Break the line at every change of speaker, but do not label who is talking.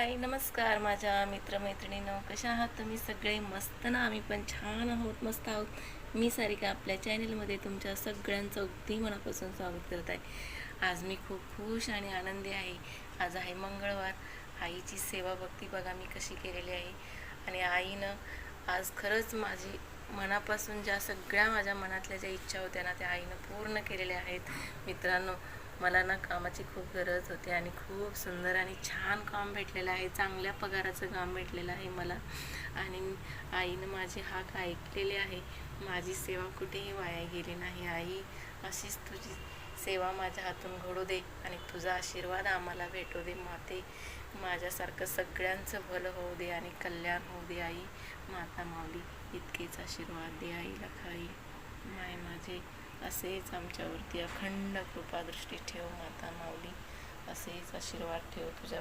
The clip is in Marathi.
हाय नमस्कार माझ्या मित्रमैत्रिणींनो, कशा आहात तुम्ही सगळे? मस्त ना? आम्ही पण छान आहोत, मस्त आहोत. मी सारिका आपल्या चॅनलमध्ये तुमच्या सगळ्यांचं अगदी मनापासून स्वागत करत आहे. आज मी खूप खुश आणि आनंदी आहे. आज आहे मंगळवार. आईची सेवा भक्ती बघा मी कशी केलेली आहे. आणि आईनं आज खरंच माझी मनापासून ज्या सगळ्या माझ्या मनातल्या ज्या इच्छा होत्या ना, त्या आईनं पूर्ण केलेल्या आहेत. मित्रांनो, मला ना कामाची खूप गरज होती आणि खूप सुंदर आणि छान काम भेटलेलं आहे. चांगल्या पगाराचं काम भेटलेलं आहे मला. आणि आईनं माझी हाक ऐकलेली आहे. माझी सेवा कुठेही वाया गेली नाही. आई, अशीच तुझी सेवा माझ्या हातून घडू दे आणि तुझा आशीर्वाद आम्हाला भेटू दे. माते, माझ्यासारखं सगळ्यांचं भलं होऊ दे आणि कल्याण होऊ दे. आई, माता माऊली, इतकेच आशीर्वाद दे आईला. खाई माय माझे, असेच आमच्यावरती अखंड कृपादृष्टी ठेव. माता माऊली, असेच आशीर्वाद ठेव तुझ्या